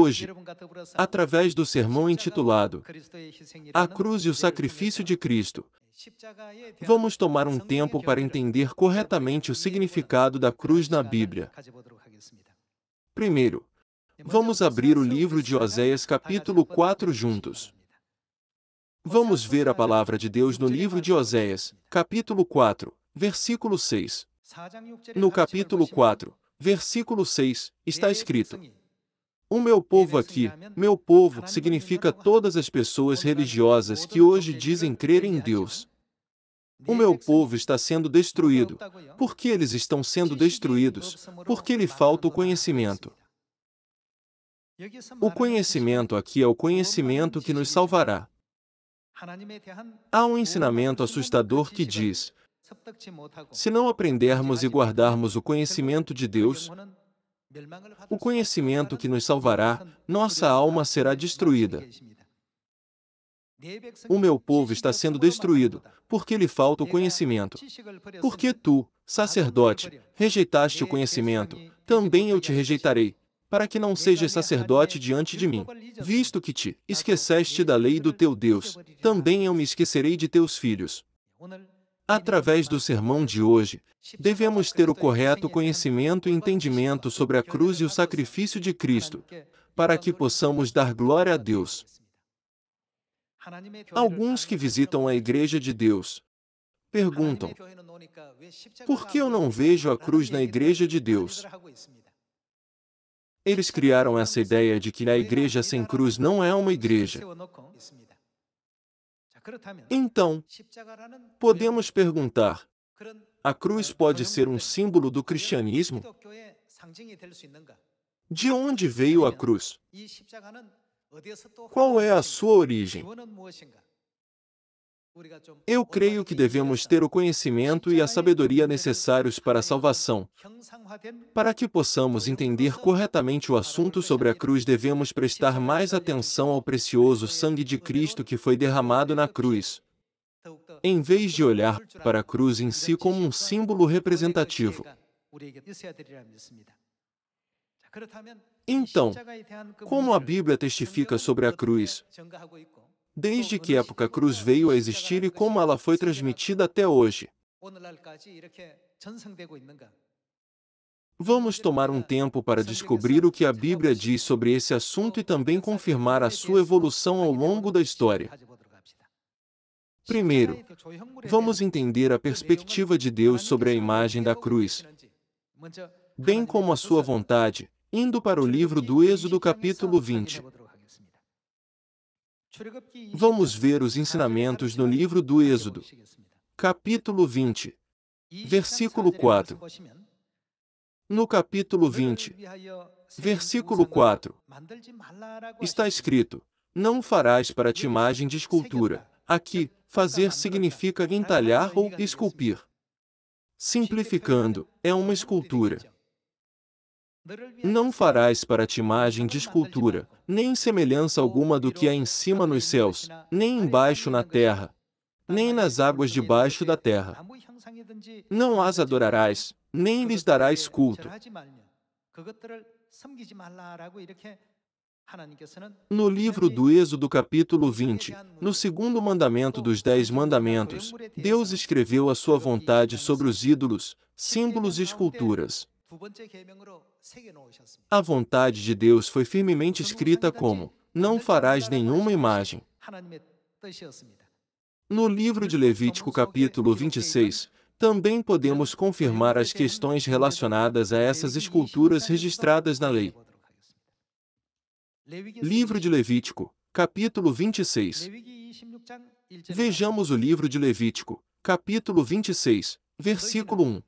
Hoje, através do sermão intitulado A Cruz e o Sacrifício de Cristo, vamos tomar um tempo para entender corretamente o significado da cruz na Bíblia. Primeiro, vamos abrir o livro de Oséias capítulo 4 juntos. Vamos ver a palavra de Deus no livro de Oséias, capítulo 4, versículo 6. No capítulo 4, versículo 6, está escrito: O meu povo aqui, meu povo, significa todas as pessoas religiosas que hoje dizem crer em Deus. O meu povo está sendo destruído. Por que eles estão sendo destruídos? Porque lhe falta o conhecimento. O conhecimento aqui é o conhecimento que nos salvará. Há um ensinamento assustador que diz: se não aprendermos e guardarmos o conhecimento de Deus, o conhecimento que nos salvará, nossa alma será destruída. O meu povo está sendo destruído, porque lhe falta o conhecimento. Porque tu, sacerdote, rejeitaste o conhecimento, também eu te rejeitarei, para que não sejas sacerdote diante de mim. Visto que te esqueceste da lei do teu Deus, também eu me esquecerei de teus filhos. Através do sermão de hoje, devemos ter o correto conhecimento e entendimento sobre a cruz e o sacrifício de Cristo, para que possamos dar glória a Deus. Alguns que visitam a Igreja de Deus perguntam: por que eu não vejo a cruz na Igreja de Deus? Eles criaram essa ideia de que a igreja sem cruz não é uma igreja. Então, podemos perguntar: a cruz pode ser um símbolo do cristianismo? De onde veio a cruz? Qual é a sua origem? Eu creio que devemos ter o conhecimento e a sabedoria necessários para a salvação. Para que possamos entender corretamente o assunto sobre a cruz, devemos prestar mais atenção ao precioso sangue de Cristo que foi derramado na cruz, em vez de olhar para a cruz em si como um símbolo representativo. Então, como a Bíblia testifica sobre a cruz? Desde que época a cruz veio a existir e como ela foi transmitida até hoje? Vamos tomar um tempo para descobrir o que a Bíblia diz sobre esse assunto e também confirmar a sua evolução ao longo da história. Primeiro, vamos entender a perspectiva de Deus sobre a imagem da cruz, bem como a sua vontade, indo para o livro do Êxodo capítulo 20. Vamos ver os ensinamentos no livro do Êxodo, capítulo 20, versículo 4. No capítulo 20, versículo 4, está escrito: não farás para ti imagem de escultura. Aqui, fazer significa entalhar ou esculpir. Simplificando, é uma escultura. Não farás para ti imagem de escultura, nem semelhança alguma do que há em cima nos céus, nem embaixo na terra, nem nas águas debaixo da terra. Não as adorarás, nem lhes darás culto. No livro do Êxodo capítulo 20, no segundo mandamento dos 10 mandamentos, Deus escreveu a sua vontade sobre os ídolos, símbolos e esculturas. A vontade de Deus foi firmemente escrita como: não farás nenhuma imagem. No livro de Levítico capítulo 26, também podemos confirmar as questões relacionadas a essas esculturas registradas na lei. Livro de Levítico, capítulo 26. Vejamos o livro de Levítico, capítulo 26, versículo 1.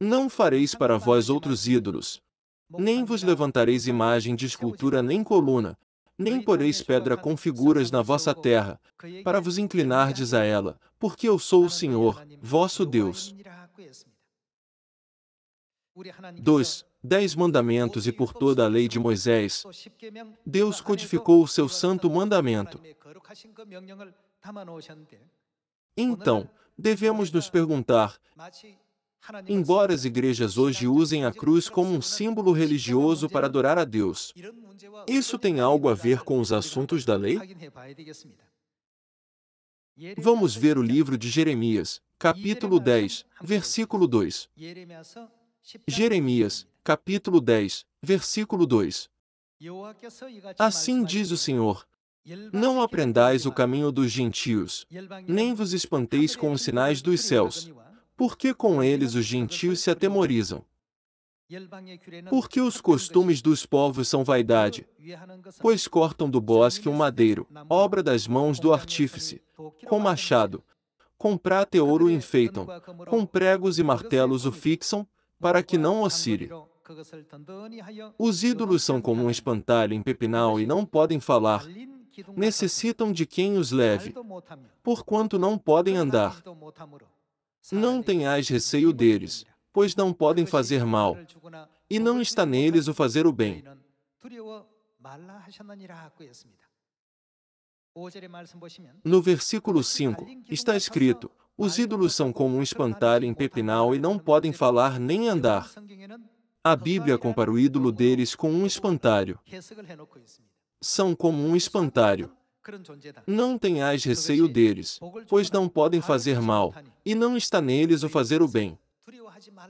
Não fareis para vós outros ídolos, nem vos levantareis imagem de escultura nem coluna, nem poreis pedra com figuras na vossa terra, para vos inclinardes a ela, porque eu sou o Senhor, vosso Deus. 2. 10 mandamentos e por toda a lei de Moisés, Deus codificou o seu santo mandamento. Então, devemos nos perguntar: Embora as igrejas hoje usem a cruz como um símbolo religioso para adorar a Deus, isso tem algo a ver com os assuntos da lei? Vamos ver o livro de Jeremias, capítulo 10, versículo 2. Jeremias, capítulo 10, versículo 2. Assim diz o Senhor: não aprendais o caminho dos gentios, nem vos espanteis com os sinais dos céus, porque com eles os gentios se atemorizam. Porque os costumes dos povos são vaidade, pois cortam do bosque um madeiro, obra das mãos do artífice, com machado, com prata e ouro o enfeitam, com pregos e martelos o fixam, para que não oscile. Os ídolos são como um espantalho em pepinal e não podem falar, necessitam de quem os leve, porquanto não podem andar. Não tenhais receio deles, pois não podem fazer mal, e não está neles o fazer o bem. No versículo 5, está escrito: os ídolos são como um espantalho em pepinal e não podem falar nem andar. A Bíblia compara o ídolo deles com um espantalho. São como um espantalho. Não tenhais receio deles, pois não podem fazer mal, e não está neles o fazer o bem.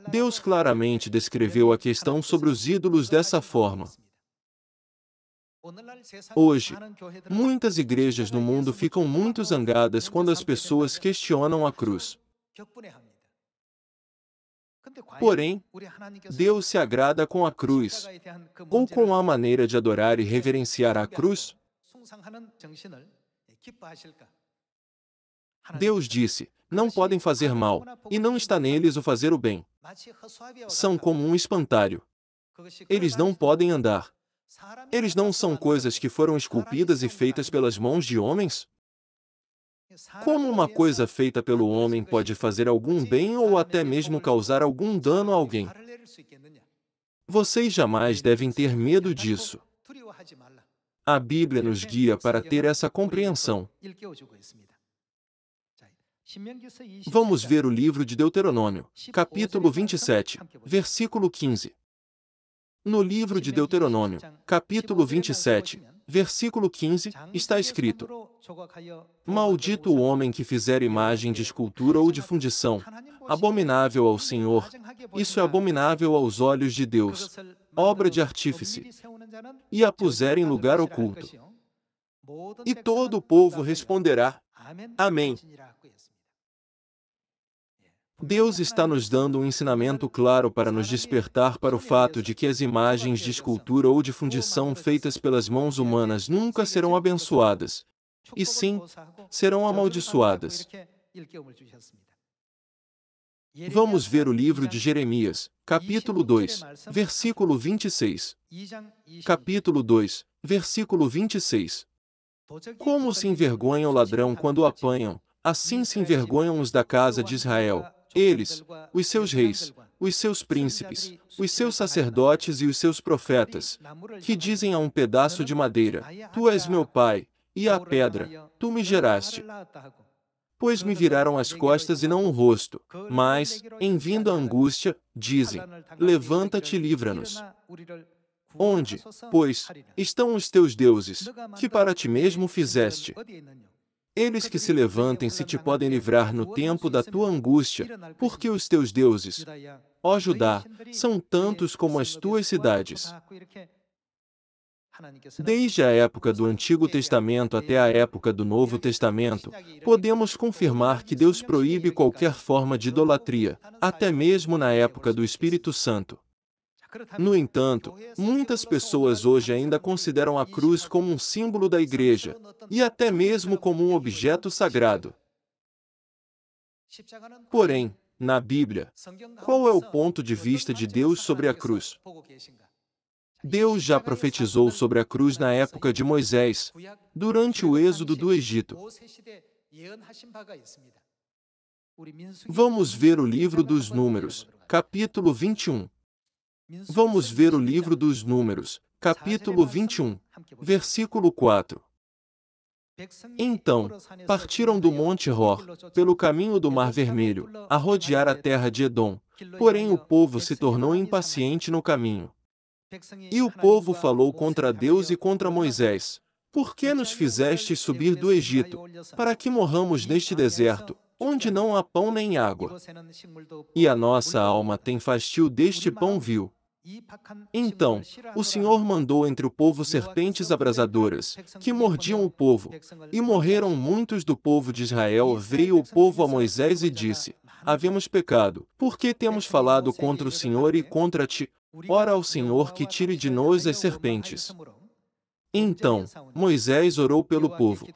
Deus claramente descreveu a questão sobre os ídolos dessa forma. Hoje, muitas igrejas no mundo ficam muito zangadas quando as pessoas questionam a cruz. Porém, Deus se agrada com a cruz, ou com a maneira de adorar e reverenciar a cruz? Deus disse: não podem fazer mal, e não está neles o fazer o bem. São como um espantalho. Eles não podem andar. Eles não são coisas que foram esculpidas e feitas pelas mãos de homens? Como uma coisa feita pelo homem pode fazer algum bem ou até mesmo causar algum dano a alguém? Vocês jamais devem ter medo disso. A Bíblia nos guia para ter essa compreensão. Vamos ver o livro de Deuteronômio, capítulo 27, versículo 15. No livro de Deuteronômio, capítulo 27, versículo 15, está escrito: maldito o homem que fizer imagem de escultura ou de fundição, abominável ao Senhor, isso é abominável aos olhos de Deus, obra de artífice, e a puser em lugar oculto. E todo o povo responderá: Amém. Deus está nos dando um ensinamento claro para nos despertar para o fato de que as imagens de escultura ou de fundição feitas pelas mãos humanas nunca serão abençoadas, e sim, serão amaldiçoadas. Vamos ver o livro de Jeremias, capítulo 2, versículo 26. Capítulo 2, versículo 26. Como se envergonha o ladrão quando o apanham, assim se envergonham os da casa de Israel. Eles, os seus reis, os seus príncipes, os seus sacerdotes e os seus profetas, que dizem a um pedaço de madeira: Tu és meu pai, e à pedra: Tu me geraste. Pois me viraram as costas e não o rosto, mas, em vindo a angústia, dizem: Levanta-te e livra-nos. Onde, pois, estão os teus deuses, que para ti mesmo fizeste? Eles que se levantem se te podem livrar no tempo da tua angústia, porque os teus deuses, ó Judá, são tantos como as tuas cidades. Desde a época do Antigo Testamento até a época do Novo Testamento, podemos confirmar que Deus proíbe qualquer forma de idolatria, até mesmo na época do Espírito Santo. No entanto, muitas pessoas hoje ainda consideram a cruz como um símbolo da igreja, e até mesmo como um objeto sagrado. Porém, na Bíblia, qual é o ponto de vista de Deus sobre a cruz? Deus já profetizou sobre a cruz na época de Moisés, durante o êxodo do Egito. Vamos ver o livro dos Números, capítulo 21. Vamos ver o livro dos Números, capítulo 21, versículo 4. Então, partiram do Monte Hor, pelo caminho do Mar Vermelho, a rodear a terra de Edom. Porém o povo se tornou impaciente no caminho. E o povo falou contra Deus e contra Moisés: Por que nos fizestes subir do Egito, para que morramos neste deserto, onde não há pão nem água? E a nossa alma tem fastio deste pão vil. Então, o Senhor mandou entre o povo serpentes abrasadoras, que mordiam o povo, e morreram muitos do povo de Israel. Veio o povo a Moisés e disse: Havemos pecado, porque temos falado contra o Senhor e contra ti. Ora ao Senhor que tire de nós as serpentes. Então, Moisés orou pelo povo.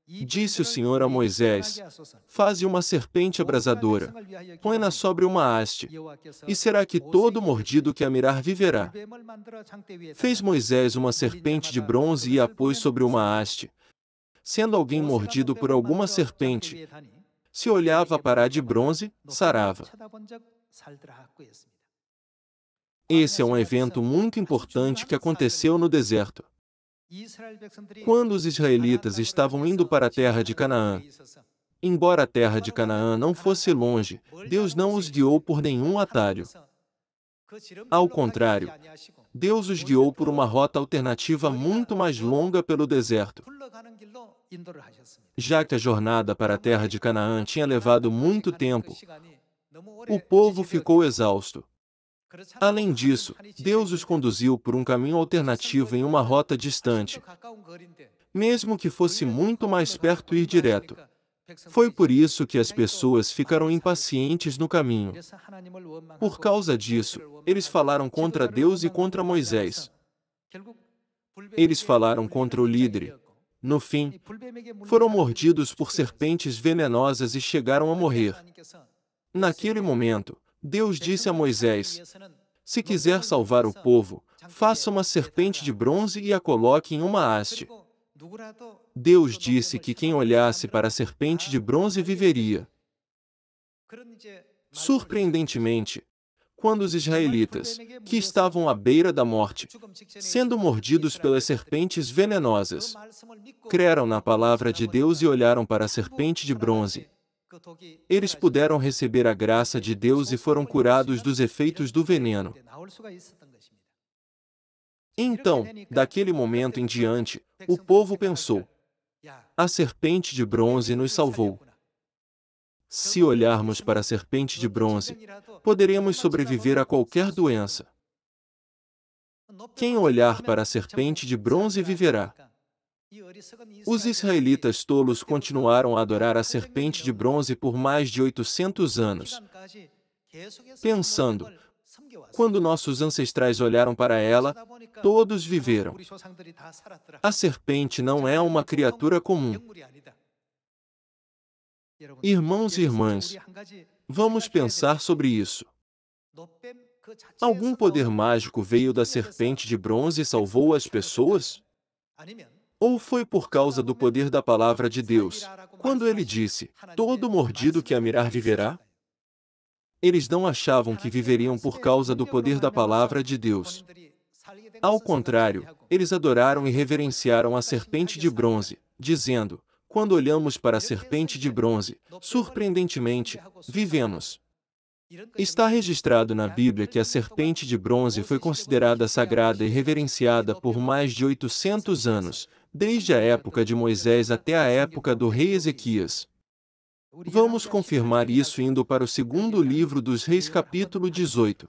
Disse o Senhor a Moisés: Faze uma serpente abrasadora, põe-na sobre uma haste, e será que todo mordido que a mirar viverá. Fez Moisés uma serpente de bronze e a pôs sobre uma haste. Sendo alguém mordido por alguma serpente, se olhava para a de bronze, sarava. Esse é um evento muito importante que aconteceu no deserto. Quando os israelitas estavam indo para a terra de Canaã, embora a terra de Canaã não fosse longe, Deus não os guiou por nenhum atalho. Ao contrário, Deus os guiou por uma rota alternativa muito mais longa pelo deserto. Já que a jornada para a terra de Canaã tinha levado muito tempo, o povo ficou exausto. Além disso, Deus os conduziu por um caminho alternativo em uma rota distante, mesmo que fosse muito mais perto ir direto. Foi por isso que as pessoas ficaram impacientes no caminho. Por causa disso, eles falaram contra Deus e contra Moisés. Eles falaram contra o líder. No fim, foram mordidos por serpentes venenosas e chegaram a morrer. Naquele momento, Deus disse a Moisés: Se quiser salvar o povo, faça uma serpente de bronze e a coloque em uma haste. Deus disse que quem olhasse para a serpente de bronze viveria. Surpreendentemente, quando os israelitas, que estavam à beira da morte, sendo mordidos pelas serpentes venenosas, creram na palavra de Deus e olharam para a serpente de bronze, eles puderam receber a graça de Deus e foram curados dos efeitos do veneno. Então, daquele momento em diante, o povo pensou: a serpente de bronze nos salvou. Se olharmos para a serpente de bronze, poderemos sobreviver a qualquer doença. Quem olhar para a serpente de bronze viverá. Os israelitas tolos continuaram a adorar a serpente de bronze por mais de 800 anos, pensando: quando nossos ancestrais olharam para ela, todos viveram. A serpente não é uma criatura comum. Irmãos e irmãs, vamos pensar sobre isso. Algum poder mágico veio da serpente de bronze e salvou as pessoas? Ou foi por causa do poder da palavra de Deus, quando ele disse: todo mordido que a mirar viverá? Eles não achavam que viveriam por causa do poder da palavra de Deus. Ao contrário, eles adoraram e reverenciaram a serpente de bronze, dizendo: quando olhamos para a serpente de bronze, surpreendentemente, vivemos. Está registrado na Bíblia que a serpente de bronze foi considerada sagrada e reverenciada por mais de 800 anos, desde a época de Moisés até a época do rei Ezequias. Vamos confirmar isso indo para o segundo livro dos Reis, capítulo 18.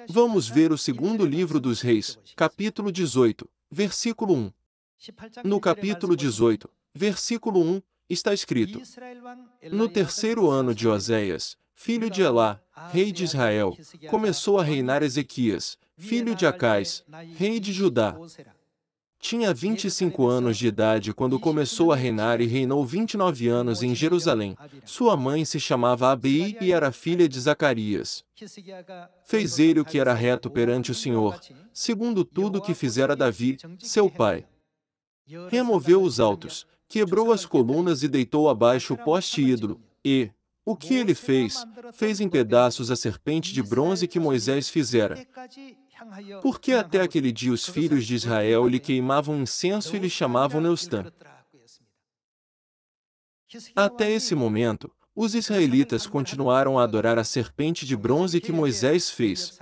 Vamos ver o segundo livro dos Reis, capítulo 18, versículo 1. No capítulo 18, versículo 1, está escrito: no terceiro ano de Oséias, filho de Elá, rei de Israel, começou a reinar Ezequias, filho de Acais, rei de Judá. Tinha 25 anos de idade quando começou a reinar e reinou 29 anos em Jerusalém. Sua mãe se chamava Abi e era filha de Zacarias. Fez ele o que era reto perante o Senhor, segundo tudo que fizera Davi, seu pai. Removeu os altos, quebrou as colunas e deitou abaixo o poste ídolo. E, o que ele fez? Fez em pedaços a serpente de bronze que Moisés fizera. Porque até aquele dia os filhos de Israel lhe queimavam incenso e lhe chamavam Neustã. Até esse momento, os israelitas continuaram a adorar a serpente de bronze que Moisés fez.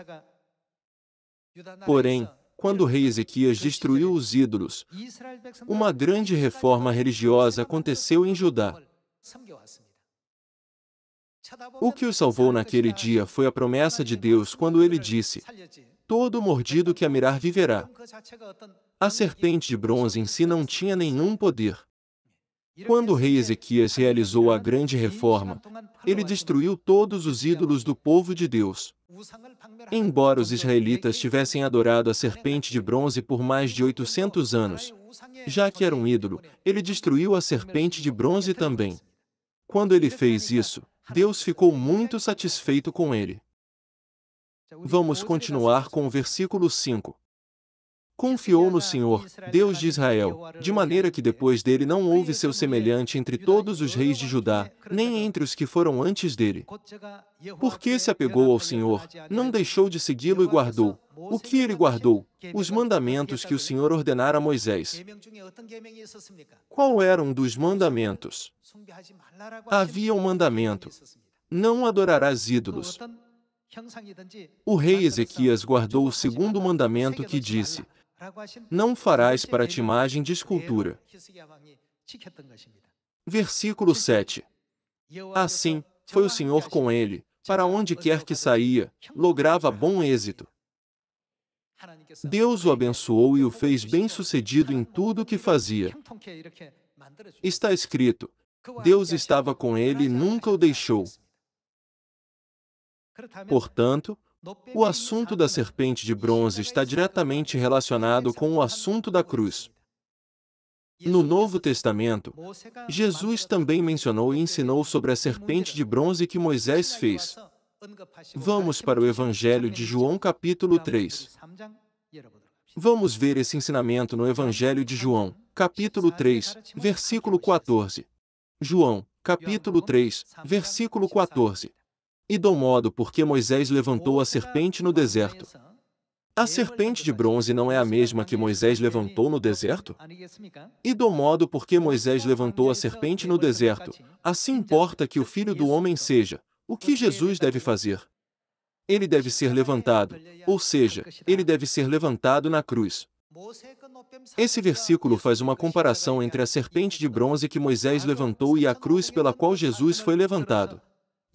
Porém, quando o rei Ezequias destruiu os ídolos, uma grande reforma religiosa aconteceu em Judá. O que os salvou naquele dia foi a promessa de Deus quando ele disse: todo mordido que a mirar viverá. A serpente de bronze em si não tinha nenhum poder. Quando o rei Ezequias realizou a grande reforma, ele destruiu todos os ídolos do povo de Deus. Embora os israelitas tivessem adorado a serpente de bronze por mais de 800 anos, já que era um ídolo, ele destruiu a serpente de bronze também. Quando ele fez isso, Deus ficou muito satisfeito com ele. Vamos continuar com o versículo 5. Confiou no Senhor, Deus de Israel, de maneira que depois dele não houve seu semelhante entre todos os reis de Judá, nem entre os que foram antes dele. Porque se apegou ao Senhor, não deixou de segui-lo e guardou. O que ele guardou? Os mandamentos que o Senhor ordenara a Moisés. Qual era um dos mandamentos? Havia um mandamento: não adorarás ídolos. O rei Ezequias guardou o segundo mandamento que disse: não farás para ti imagem de escultura. Versículo 7. Assim, foi o Senhor com ele, para onde quer que saía, lograva bom êxito. Deus o abençoou e o fez bem-sucedido em tudo o que fazia. Está escrito: Deus estava com ele e nunca o deixou. Portanto, o assunto da serpente de bronze está diretamente relacionado com o assunto da cruz. No Novo Testamento, Jesus também mencionou e ensinou sobre a serpente de bronze que Moisés fez. Vamos para o Evangelho de João capítulo 3. Vamos ver esse ensinamento no Evangelho de João, capítulo 3, versículo 14. João, capítulo 3, versículo 14. E do modo porque Moisés levantou a serpente no deserto. A serpente de bronze não é a mesma que Moisés levantou no deserto? E do modo porque Moisés levantou a serpente no deserto, assim importa que o Filho do Homem seja. O que Jesus deve fazer? Ele deve ser levantado, ou seja, ele deve ser levantado na cruz. Esse versículo faz uma comparação entre a serpente de bronze que Moisés levantou e a cruz pela qual Jesus foi levantado.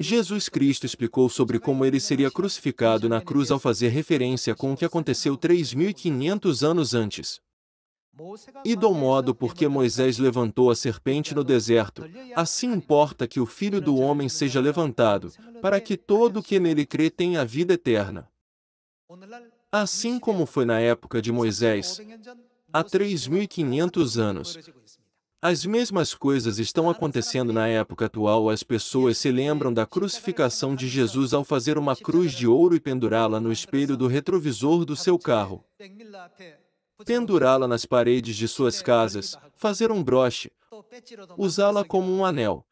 Jesus Cristo explicou sobre como ele seria crucificado na cruz ao fazer referência com o que aconteceu 3.500 anos antes. E do modo porque Moisés levantou a serpente no deserto, assim importa que o Filho do Homem seja levantado, para que todo o que nele crê tenha a vida eterna. Assim como foi na época de Moisés, há 3.500 anos. As mesmas coisas estão acontecendo na época atual. As pessoas se lembram da crucificação de Jesus ao fazer uma cruz de ouro e pendurá-la no espelho do retrovisor do seu carro. Pendurá-la nas paredes de suas casas, fazer um broche, usá-la como um anel,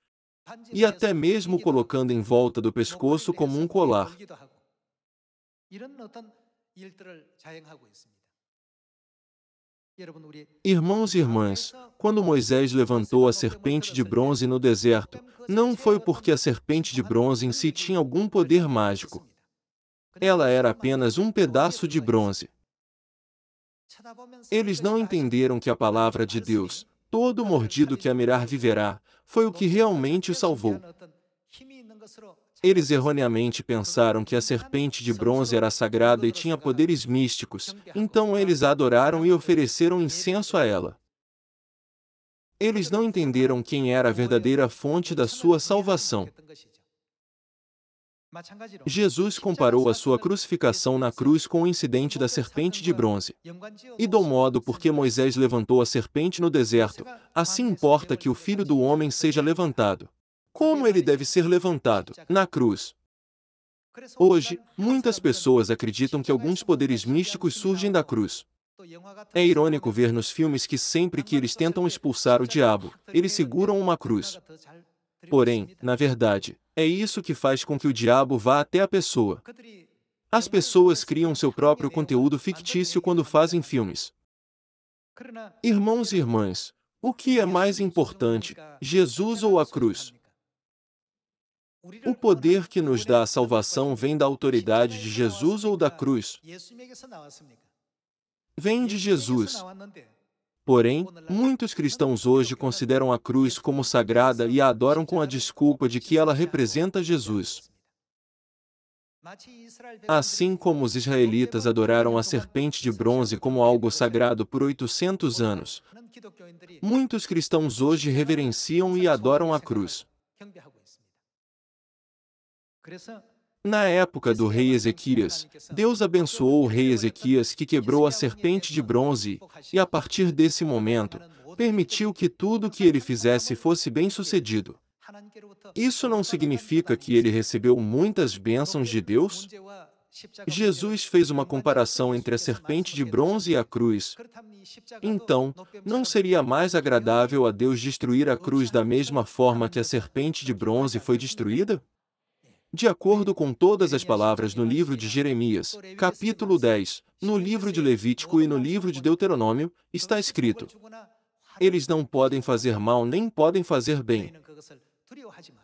e até mesmo colocando em volta do pescoço como um colar. Irmãos e irmãs, quando Moisés levantou a serpente de bronze no deserto, não foi porque a serpente de bronze em si tinha algum poder mágico. Ela era apenas um pedaço de bronze. Eles não entenderam que a palavra de Deus, todo mordido que a mirar viverá, foi o que realmente o salvou. Eles erroneamente pensaram que a serpente de bronze era sagrada e tinha poderes místicos, então eles a adoraram e ofereceram incenso a ela. Eles não entenderam quem era a verdadeira fonte da sua salvação. Jesus comparou a sua crucificação na cruz com o incidente da serpente de bronze. E do modo porque Moisés levantou a serpente no deserto, assim importa que o Filho do Homem seja levantado. Como ele deve ser levantado? Na cruz. Hoje, muitas pessoas acreditam que alguns poderes místicos surgem da cruz. É irônico ver nos filmes que sempre que eles tentam expulsar o diabo, eles seguram uma cruz. Porém, na verdade, é isso que faz com que o diabo vá até a pessoa. As pessoas criam seu próprio conteúdo fictício quando fazem filmes. Irmãos e irmãs, o que é mais importante, Jesus ou a cruz? O poder que nos dá a salvação vem da autoridade de Jesus ou da cruz? Vem de Jesus. Porém, muitos cristãos hoje consideram a cruz como sagrada e a adoram com a desculpa de que ela representa Jesus. Assim como os israelitas adoraram a serpente de bronze como algo sagrado por 800 anos, muitos cristãos hoje reverenciam e adoram a cruz. Na época do rei Ezequias, Deus abençoou o rei Ezequias que quebrou a serpente de bronze e, a partir desse momento, permitiu que tudo o que ele fizesse fosse bem-sucedido. Isso não significa que ele recebeu muitas bênçãos de Deus? Jesus fez uma comparação entre a serpente de bronze e a cruz. Então, não seria mais agradável a Deus destruir a cruz da mesma forma que a serpente de bronze foi destruída? De acordo com todas as palavras no livro de Jeremias, capítulo 10, no livro de Levítico e no livro de Deuteronômio, está escrito: eles não podem fazer mal nem podem fazer bem.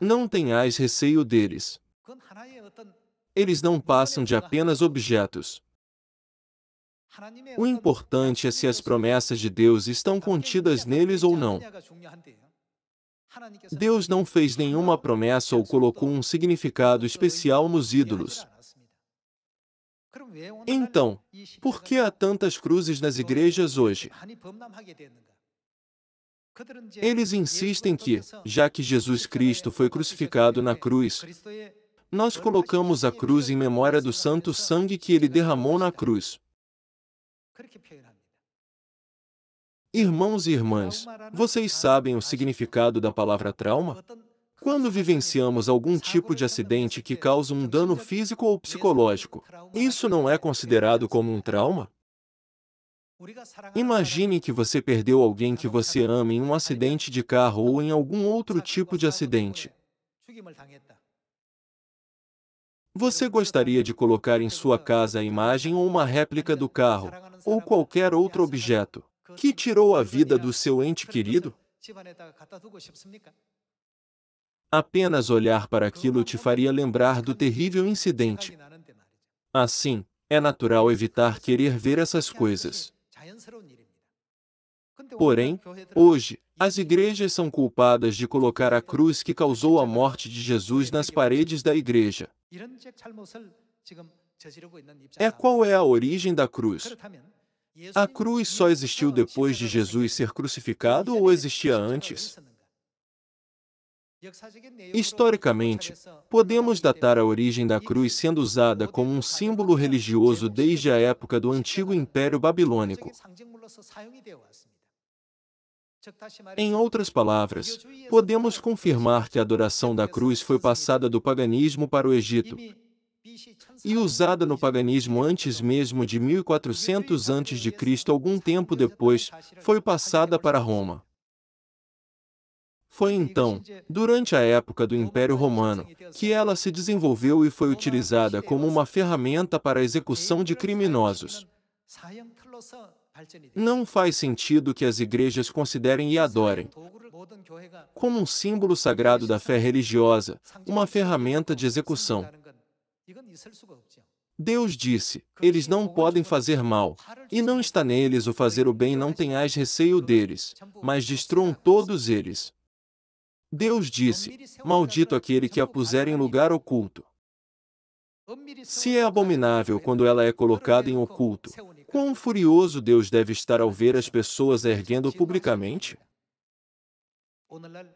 Não tenhais receio deles. Eles não passam de apenas objetos. O importante é se as promessas de Deus estão contidas neles ou não. Deus não fez nenhuma promessa ou colocou um significado especial nos ídolos. Então, por que há tantas cruzes nas igrejas hoje? Eles insistem que, já que Jesus Cristo foi crucificado na cruz, nós colocamos a cruz em memória do santo sangue que ele derramou na cruz. Irmãos e irmãs, vocês sabem o significado da palavra trauma? Quando vivenciamos algum tipo de acidente que causa um dano físico ou psicológico, isso não é considerado como um trauma? Imagine que você perdeu alguém que você ama em um acidente de carro ou em algum outro tipo de acidente. Você gostaria de colocar em sua casa a imagem ou uma réplica do carro, ou qualquer outro objeto, que tirou a vida do seu ente querido? Apenas olhar para aquilo te faria lembrar do terrível incidente. Assim, é natural evitar querer ver essas coisas. Porém, hoje, as igrejas são culpadas de colocar a cruz que causou a morte de Jesus nas paredes da igreja. Qual é a origem da cruz? A cruz só existiu depois de Jesus ser crucificado ou existia antes? Historicamente, podemos datar a origem da cruz sendo usada como um símbolo religioso desde a época do Antigo Império Babilônico. Em outras palavras, podemos confirmar que a adoração da cruz foi passada do paganismo para o Egito e usada no paganismo antes mesmo de 1400 a.C., algum tempo depois, foi passada para Roma. Foi então, durante a época do Império Romano, que ela se desenvolveu e foi utilizada como uma ferramenta para a execução de criminosos. Não faz sentido que as igrejas considerem e adorem como um símbolo sagrado da fé religiosa, uma ferramenta de execução. Deus disse: eles não podem fazer mal, e não está neles o fazer o bem, não tenhais receio deles, mas destruam todos eles. Deus disse: maldito aquele que a puser em lugar oculto. Se é abominável quando ela é colocada em oculto, quão furioso Deus deve estar ao ver as pessoas a erguendo publicamente?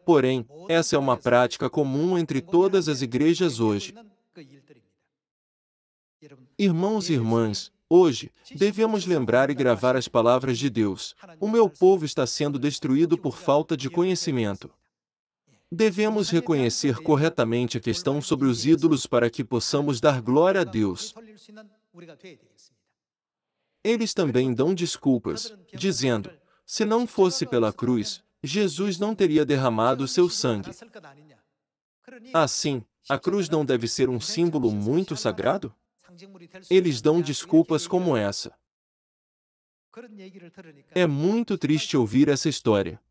Porém, essa é uma prática comum entre todas as igrejas hoje. Irmãos e irmãs, hoje, devemos lembrar e gravar as palavras de Deus: o meu povo está sendo destruído por falta de conhecimento. Devemos reconhecer corretamente a questão sobre os ídolos para que possamos dar glória a Deus. Eles também dão desculpas, dizendo: se não fosse pela cruz, Jesus não teria derramado seu sangue. Assim, a cruz não deve ser um símbolo muito sagrado? Eles dão desculpas como essa. É muito triste ouvir essa história.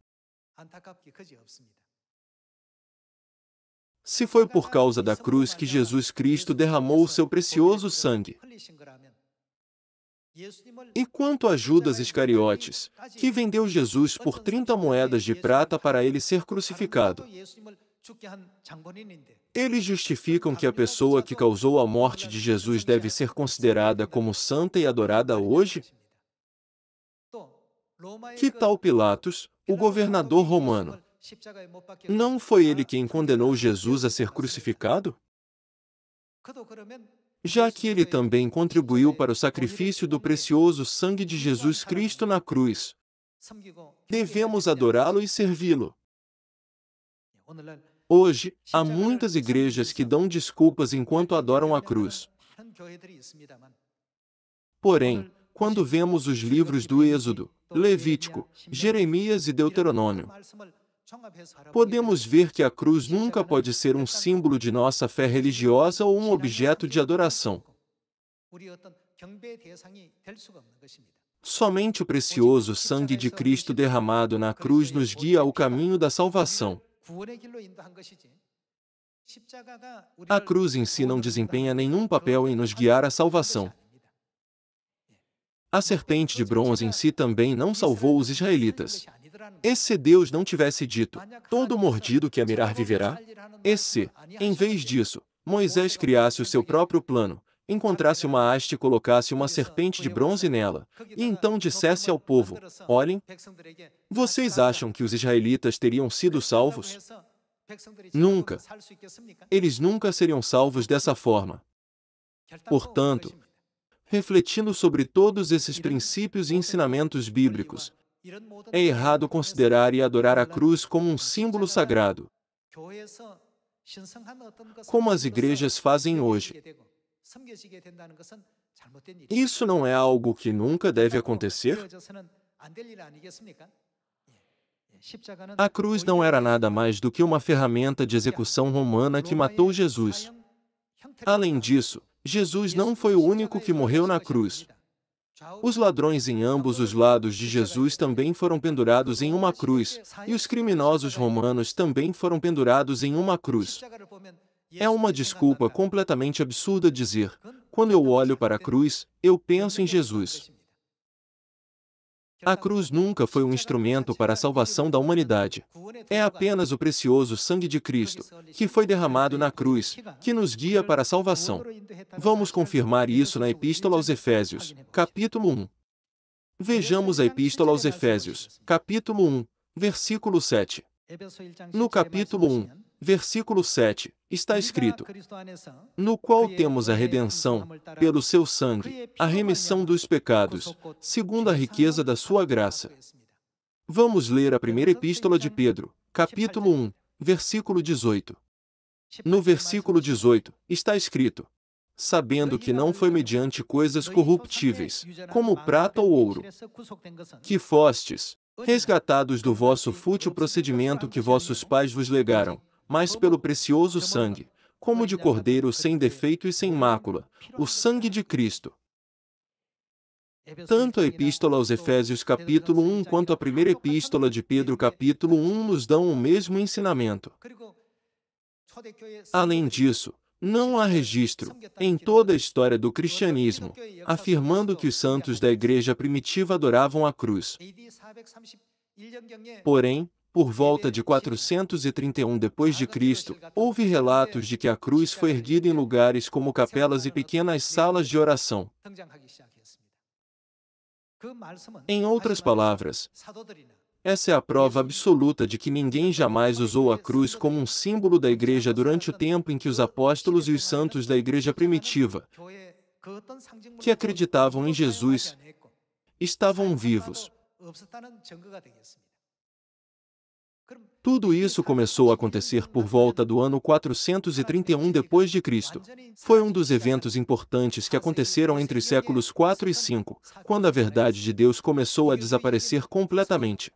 Se foi por causa da cruz que Jesus Cristo derramou o seu precioso sangue. E quanto a Judas Iscariotes, que vendeu Jesus por 30 moedas de prata para ele ser crucificado? Eles justificam que a pessoa que causou a morte de Jesus deve ser considerada como santa e adorada hoje? Que tal Pilatos, o governador romano? Não foi ele quem condenou Jesus a ser crucificado? Já que ele também contribuiu para o sacrifício do precioso sangue de Jesus Cristo na cruz, devemos adorá-lo e servi-lo. Hoje, há muitas igrejas que dão desculpas enquanto adoram a cruz. Porém, quando vemos os livros do Êxodo, Levítico, Jeremias e Deuteronômio, podemos ver que a cruz nunca pode ser um símbolo de nossa fé religiosa ou um objeto de adoração. Somente o precioso sangue de Cristo derramado na cruz nos guia ao caminho da salvação. A cruz em si não desempenha nenhum papel em nos guiar à salvação. A serpente de bronze em si também não salvou os israelitas. E se Deus não tivesse dito, todo mordido que a mirar viverá? E se, em vez disso, Moisés criasse o seu próprio plano, encontrasse uma haste e colocasse uma serpente de bronze nela, e então dissesse ao povo, olhem, vocês acham que os israelitas teriam sido salvos? Nunca. Eles nunca seriam salvos dessa forma. Portanto, refletindo sobre todos esses princípios e ensinamentos bíblicos, é errado considerar e adorar a cruz como um símbolo sagrado, como as igrejas fazem hoje. Isso não é algo que nunca deve acontecer? A cruz não era nada mais do que uma ferramenta de execução romana que matou Jesus. Além disso, Jesus não foi o único que morreu na cruz. Os ladrões em ambos os lados de Jesus também foram pendurados em uma cruz, e os criminosos romanos também foram pendurados em uma cruz. É uma desculpa completamente absurda dizer, quando eu olho para a cruz, eu penso em Jesus. A cruz nunca foi um instrumento para a salvação da humanidade. É apenas o precioso sangue de Cristo, que foi derramado na cruz, que nos guia para a salvação. Vamos confirmar isso na Epístola aos Efésios, capítulo 1. Vejamos a Epístola aos Efésios, capítulo 1, versículo 7. No capítulo 1, versículo 7, está escrito, no qual temos a redenção, pelo seu sangue, a remissão dos pecados, segundo a riqueza da sua graça. Vamos ler a primeira epístola de Pedro, capítulo 1, versículo 18. No versículo 18, está escrito, sabendo que não foi mediante coisas corruptíveis, como prata ou ouro, que fostes resgatados do vosso fútil procedimento que vossos pais vos legaram, mas pelo precioso sangue, como de cordeiro sem defeito e sem mácula, o sangue de Cristo. Tanto a Epístola aos Efésios capítulo 1 quanto a primeira Epístola de Pedro capítulo 1 nos dão o mesmo ensinamento. Além disso, não há registro, em toda a história do cristianismo, afirmando que os santos da igreja primitiva adoravam a cruz. Porém, por volta de 431 d.C., houve relatos de que a cruz foi erguida em lugares como capelas e pequenas salas de oração. Em outras palavras, essa é a prova absoluta de que ninguém jamais usou a cruz como um símbolo da igreja durante o tempo em que os apóstolos e os santos da igreja primitiva, que acreditavam em Jesus, estavam vivos. Tudo isso começou a acontecer por volta do ano 431 d.C. Foi um dos eventos importantes que aconteceram entre os séculos 4 e 5, quando a verdade de Deus começou a desaparecer completamente.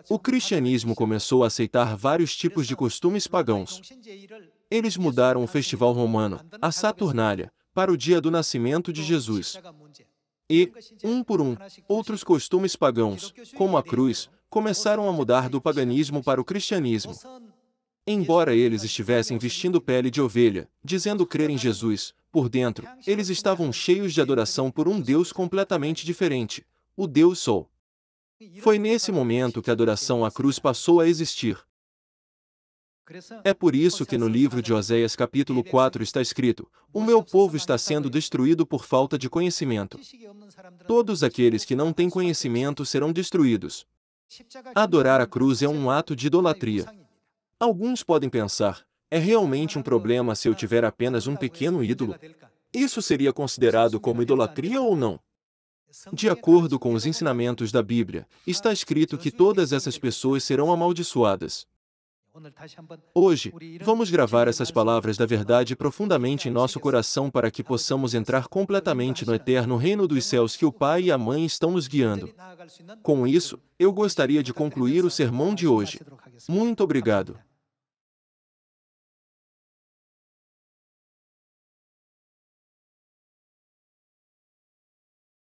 O cristianismo começou a aceitar vários tipos de costumes pagãos. Eles mudaram o festival romano, a Saturnália, para o dia do nascimento de Jesus. E, um por um, outros costumes pagãos, como a cruz, começaram a mudar do paganismo para o cristianismo. Embora eles estivessem vestindo pele de ovelha, dizendo crer em Jesus, por dentro, eles estavam cheios de adoração por um Deus completamente diferente, o Deus Sol. Foi nesse momento que a adoração à cruz passou a existir. É por isso que no livro de Oséias capítulo 4 está escrito: o meu povo está sendo destruído por falta de conhecimento. Todos aqueles que não têm conhecimento serão destruídos. Adorar a cruz é um ato de idolatria. Alguns podem pensar, é realmente um problema se eu tiver apenas um pequeno ídolo? Isso seria considerado como idolatria ou não? De acordo com os ensinamentos da Bíblia, está escrito que todas essas pessoas serão amaldiçoadas. Hoje, vamos gravar essas palavras da verdade profundamente em nosso coração para que possamos entrar completamente no eterno reino dos céus que o Pai e a Mãe estão nos guiando. Com isso, eu gostaria de concluir o sermão de hoje. Muito obrigado.